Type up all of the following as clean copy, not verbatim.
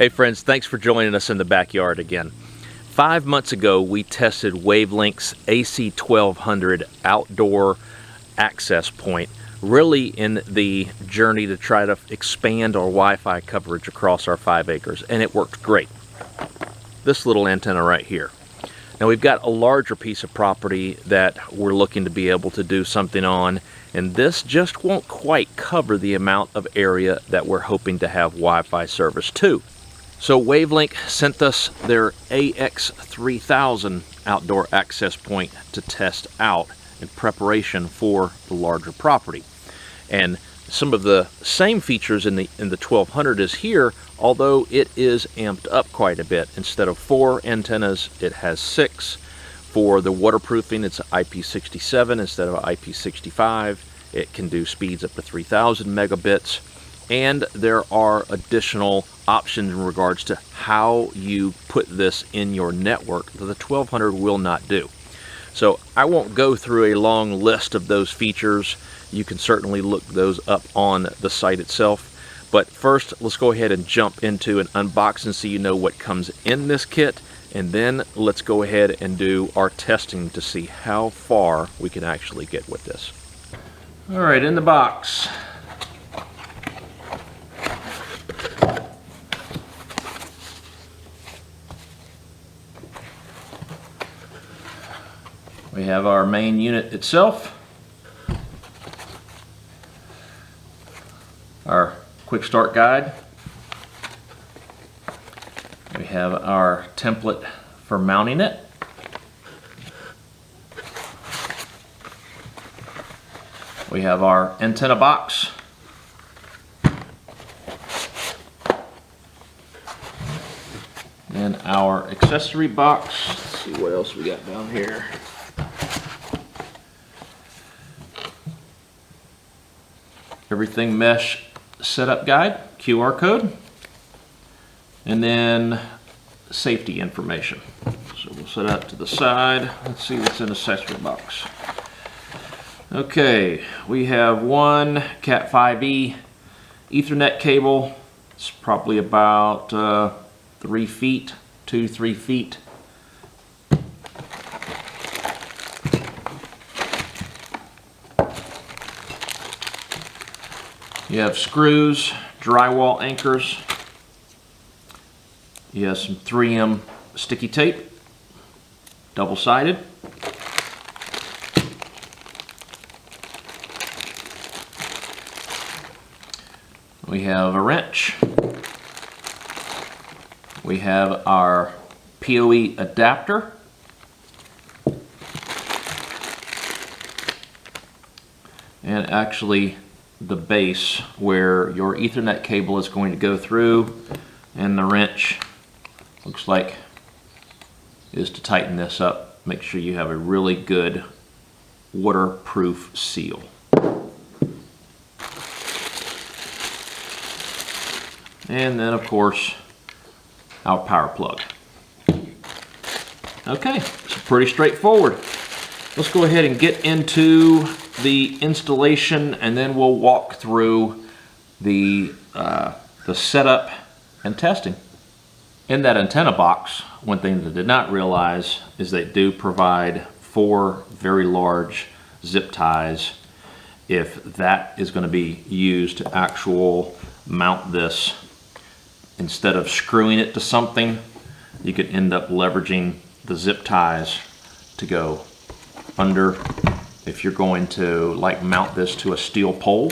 Hey friends, thanks for joining us in the backyard again. 5 months ago, we tested Wavlink's AC1200 outdoor access point, really in the journey to try to expand our Wi-Fi coverage across our 5 acres, and it worked great. This little antenna right here. Now we've got a larger piece of property that we're looking to be able to do something on, and this just won't quite cover the amount of area that we're hoping to have Wi-Fi service to. So Wavlink sent us their AX3000 outdoor access point to test out in preparation for the larger property. And some of the same features in the 1200 is here, although it is amped up quite a bit. Instead of 4 antennas, it has 6. For the waterproofing, it's IP67 instead of IP65. It can do speeds up to 3000 megabits. And there are additional options in regards to how you put this in your network that the 1200 will not do. So I won't go through a long list of those features. You can certainly look those up on the site itself. But first, let's go ahead and jump into an unboxing so you know what comes in this kit. And then let's go ahead and do our testing to see how far we can actually get with this. All right, in the box. We have our main unit itself, our quick start guide. We have our template for mounting it. We have our antenna box. And our accessory box. Let's see what else we got down here. Everything mesh setup guide, QR code, and then safety information. So we'll set that to the side. Let's see what's in the accessory box. Okay, we have one Cat 5e Ethernet cable. It's probably about 3 feet, 2-3 feet. You have screws, drywall anchors. You have some 3M sticky tape, double-sided. We have a wrench. We have our PoE adapter. And actually the base where your Ethernet cable is going to go through, and the wrench looks like is to tighten this up. Make sure you have a really good waterproof seal. And then of course our power plug. Okay, it's pretty straightforward. Let's go ahead and get into the installation, and then we'll walk through the setup and testing. In that antenna box, one thing that I did not realize is they do provide 4 very large zip ties if that is going to be used to actual mount this. Instead of screwing it to something, you could end up leveraging the zip ties to go under. If you're going to like mount this to a steel pole,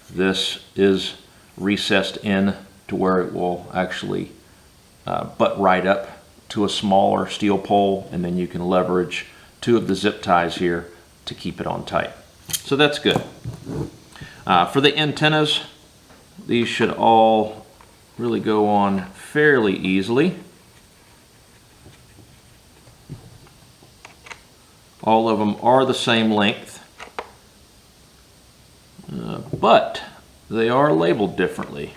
this is recessed in to where it will actually butt right up to a smaller steel pole, and then you can leverage 2 of the zip ties here to keep it on tight. So that's good. For the antennas, these should all really go on fairly easily. All of them are the same length, but they are labeled differently.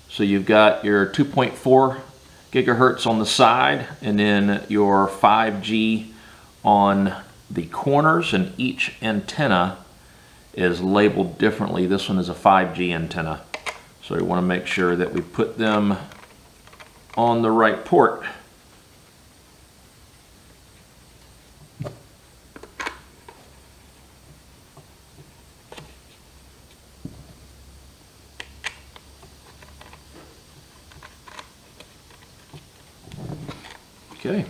So you've got your 2.4 gigahertz on the side, and then your 5G on the corners, and each antenna is labeled differently. This one is a 5G antenna. So we want to make sure that we put them on the right port. Okay,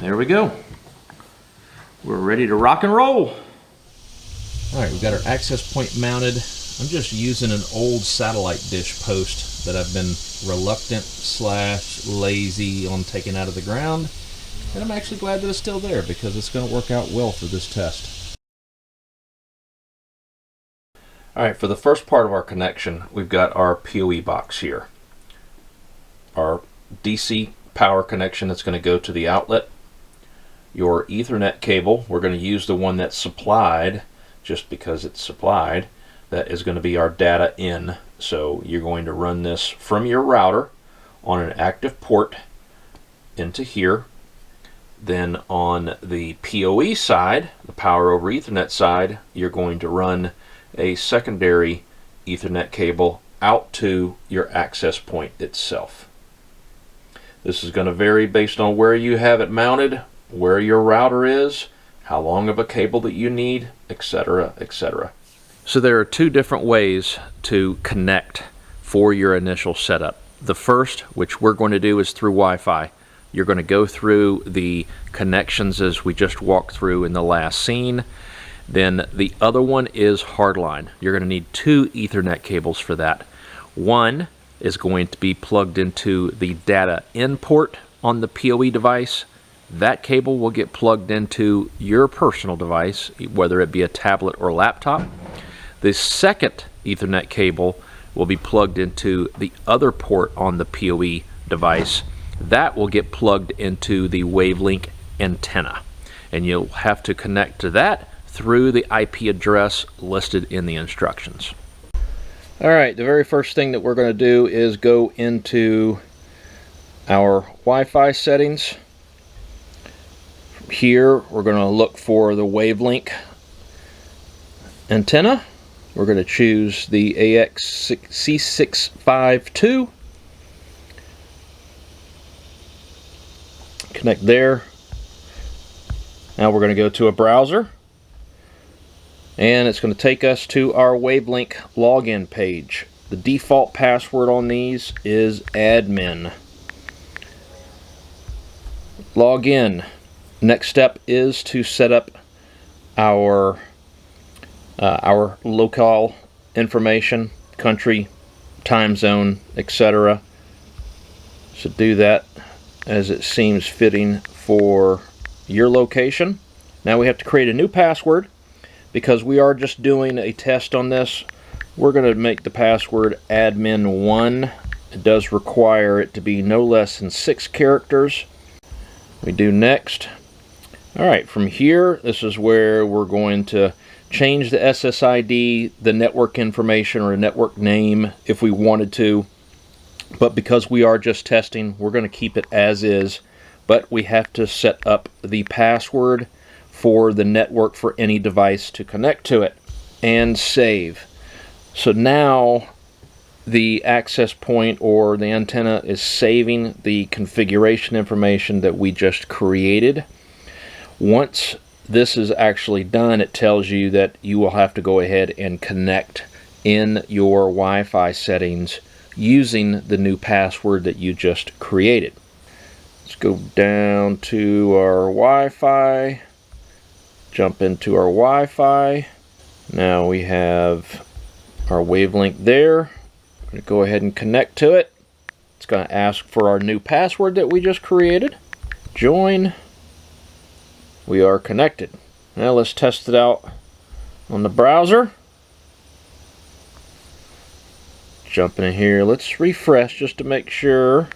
there we go. We're ready to rock and roll. All right, we've got our access point mounted. I'm just using an old satellite dish post that I've been reluctant / lazy on taking out of the ground. And I'm actually glad that it's still there because it's going to work out well for this test. All right, for the first part of our connection, we've got our PoE box here. Our DC power connection that's going to go to the outlet. Your Ethernet cable, we're going to use the one that's supplied, just because it's supplied. That is going to be our data in. So you're going to run this from your router on an active port into here. Then on the PoE side, the power over Ethernet side, you're going to run a secondary Ethernet cable out to your access point itself. This is going to vary based on where you have it mounted, where your router is, how long of a cable that you need, etc., etc. So there are two different ways to connect for your initial setup. The first, which we're going to do, is through Wi-Fi. You're going to go through the connections as we just walked through in the last scene. Then the other one is hardline. You're going to need two Ethernet cables for that. One is going to be plugged into the data in port on the PoE device. That cable will get plugged into your personal device, whether it be a tablet or laptop. The second Ethernet cable will be plugged into the other port on the PoE device. That will get plugged into the Wavlink antenna. And you'll have to connect to that through the IP address listed in the instructions. Alright, the very first thing that we're going to do is go into our Wi-Fi settings. Here we're going to look for the Wavlink antenna. We're going to choose the AX3000. Connect there. Now we're going to go to a browser, and it's going to take us to our Wavlink login page. The default password on these is admin. Log in. Next step is to set up our local information, country, time zone, etc. So do that as it seems fitting for your location. Now we have to create a new password. Because we are just doing a test on this, we're going to make the password admin1. It does require it to be no less than 6 characters. We do next. Alright, from here, this is where we're going to change the SSID, the network information or network name if we wanted to. But because we are just testing, we're going to keep it as is. But we have to set up the password for the network for any device to connect to it, and save. So now the access point or the antenna is saving the configuration information that we just created. Once this is actually done, it tells you that you will have to go ahead and connect in your Wi-Fi settings using the new password that you just created. Let's go down to our Wi-Fi. Jump into our Wi-Fi. Now we have our Wavlink there. I'm going to go ahead and connect to it. It's going to ask for our new password that we just created. Join. We are connected. Now let's test it out on the browser. Jumping in here. Let's refresh just to make sure.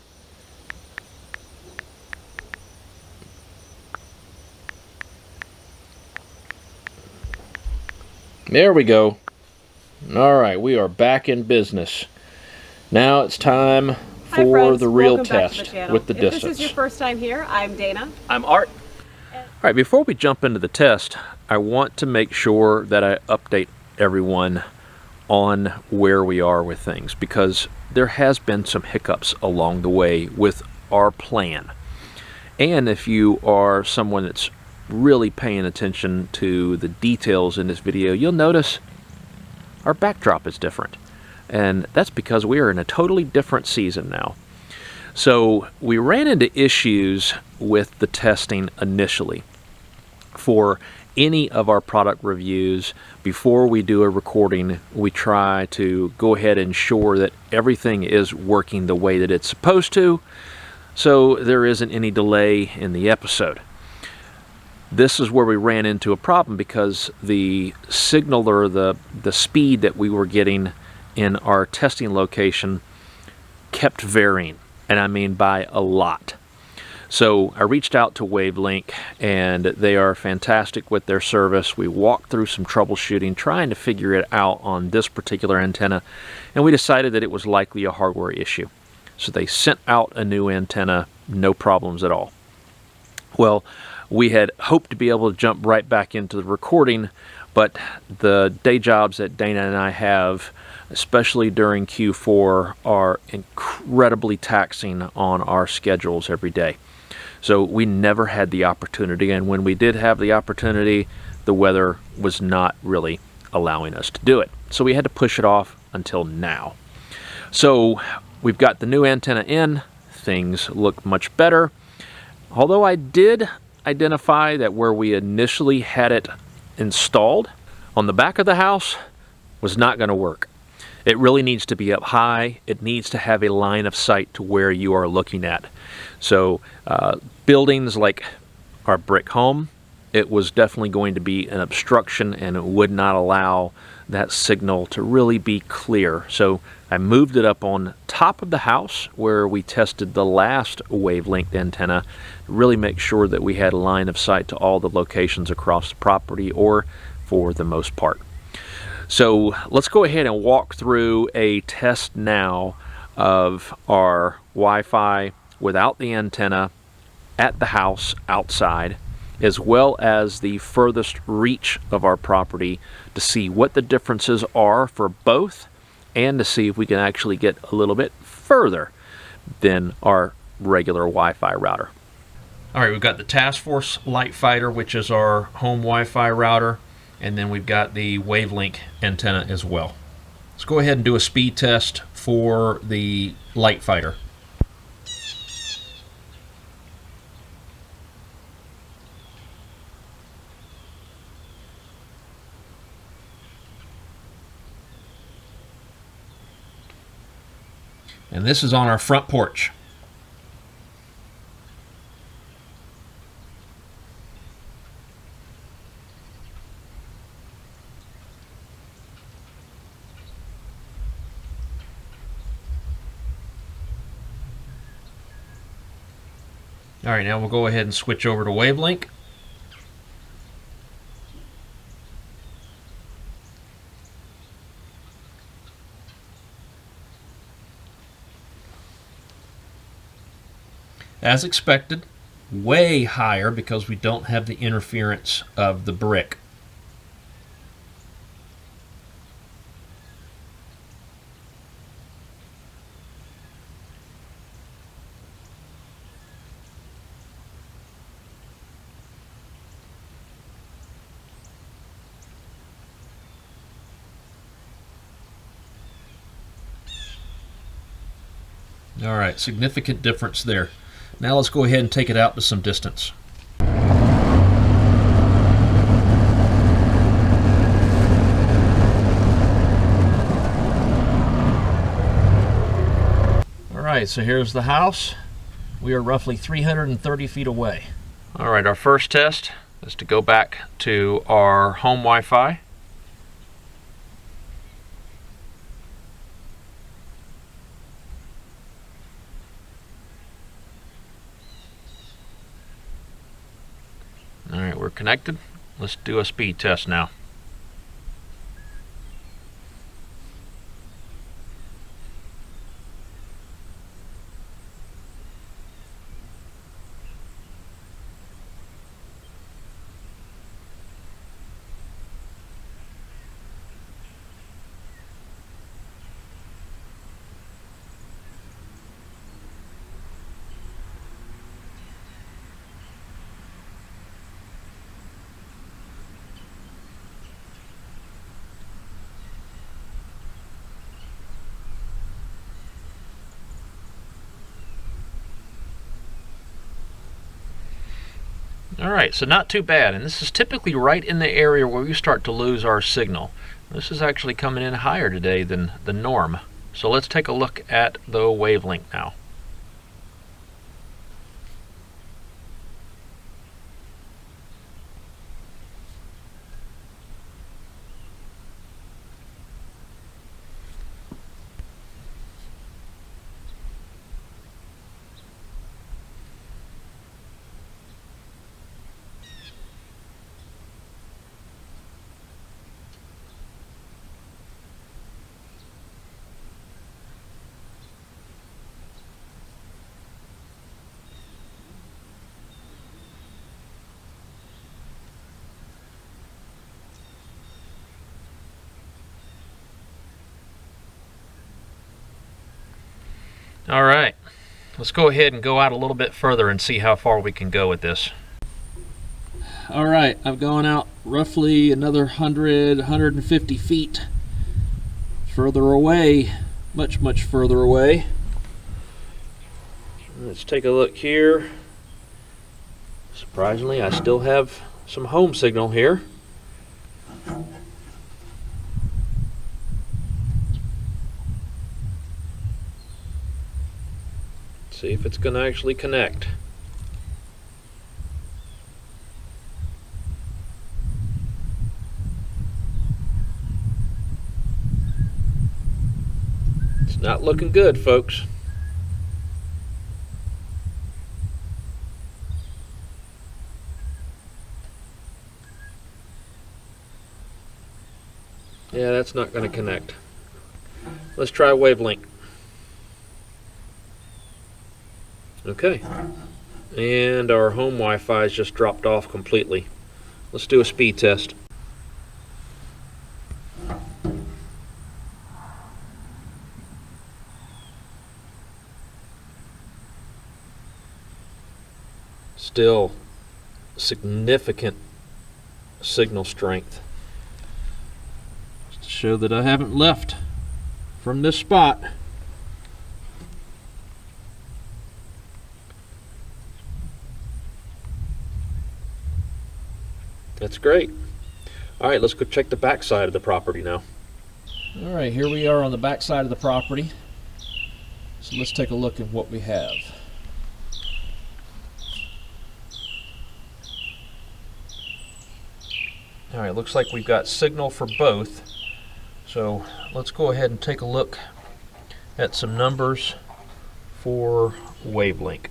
There we go. Alright, we are back in business. Now it's time for the real test with the distance. If this is your first time here, I'm Dana. I'm Art. Alright, before we jump into the test, I want to make sure that I update everyone on where we are with things, because there has been some hiccups along the way with our plan. And if you are someone that's really paying attention to the details in this video, you'll notice our backdrop is different. And that's because we are in a totally different season now. So we ran into issues with the testing initially. For any of our product reviews, before we do a recording, we try to go ahead and ensure that everything is working the way that it's supposed to, so there isn't any delay in the episode. This is where we ran into a problem, because the signal, or the speed that we were getting in our testing location, kept varying, and I mean by a lot. So I reached out to Wavlink, and they are fantastic with their service. We walked through some troubleshooting, trying to figure it out on this particular antenna, and we decided that it was likely a hardware issue. So they sent out a new antenna, no problems at all. Well, we had hoped to be able to jump right back into the recording, but the day jobs that Dana and I have, especially during Q4, are incredibly taxing on our schedules every day. So we never had the opportunity, and when we did have the opportunity, the weather was not really allowing us to do it. So we had to push it off until now. So we've got the new antenna in. Things look much better. Although I did identify that where we initially had it installed on the back of the house was not going to work. It really needs to be up high. It needs to have a line of sight to where you are looking at. So buildings like our brick home, it was definitely going to be an obstruction, and it would not allow that signal to really be clear. So I moved it up on top of the house where we tested the last Wavlink antenna to really make sure that we had a line of sight to all the locations across the property, or for the most part. So let's go ahead and walk through a test now of our Wi-Fi without the antenna at the house outside, as well as the furthest reach of our property, to see what the differences are for both, and to see if we can actually get a little bit further than our regular Wi-Fi router. All right, we've got the Task Force Light Fighter, which is our home Wi-Fi router, and then we've got the Wavlink antenna as well. Let's go ahead and do a speed test for the Light Fighter. And this is on our front porch. All right, now we'll go ahead and switch over to Wavlink. As expected, way higher because we don't have the interference of the brick. All right, significant difference there. Now let's go ahead and take it out to some distance. All right, so here's the house. We are roughly 330 feet away. All right, our first test is to go back to our home Wi-Fi. All right, we're connected. Let's do a speed test now. Alright, so not too bad, and this is typically right in the area where we start to lose our signal. This is actually coming in higher today than the norm. So let's take a look at the Wavlink now. Alright, let's go ahead and go out a little bit further and see how far we can go with this. Alright, I've gone out roughly another 150 feet further away, much further away. Let's take a look here. Surprisingly, I still have some home signal here. See if it's going to actually connect. It's not looking good, folks. Yeah, that's not going to connect. Let's try Wavlink. Okay, and our home Wi-Fi has just dropped off completely. Let's do a speed test. Still significant signal strength. Just to show that I haven't left from this spot. That's great. All right, let's go check the back side of the property now. All right, here we are on the back side of the property. So let's take a look at what we have. All right, looks like we've got signal for both. So let's go ahead and take a look at some numbers for Wavlink.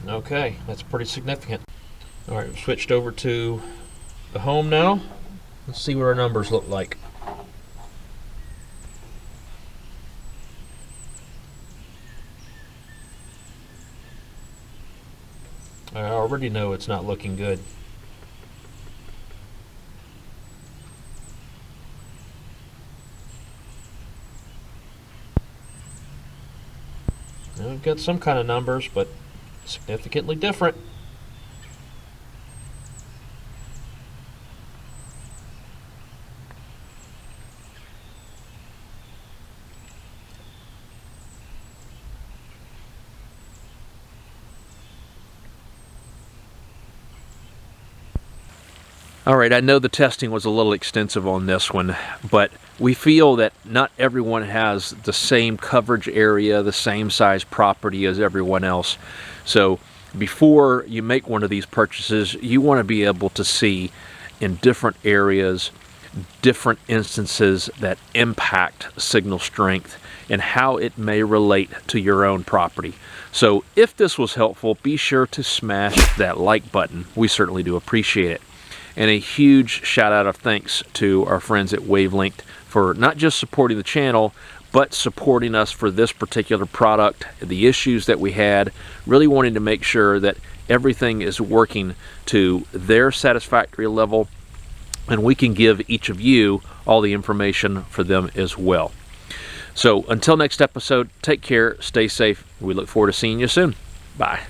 Okay, that's pretty significant. All right, we've switched over to the home now. Let's see what our numbers look like. I already know it's not looking good. Now we've got some kind of numbers, but significantly different. All right, I know the testing was a little extensive on this one, but we feel that not everyone has the same coverage area, the same size property as everyone else. So before you make one of these purchases, you want to be able to see in different areas, different instances that impact signal strength and how it may relate to your own property. So if this was helpful, be sure to smash that like button. We certainly do appreciate it. And a huge shout out of thanks to our friends at Wavlink for not just supporting the channel, but supporting us for this particular product, the issues that we had, really wanting to make sure that everything is working to their satisfactory level, and we can give each of you all the information for them as well. So until next episode, take care, stay safe. We look forward to seeing you soon. Bye.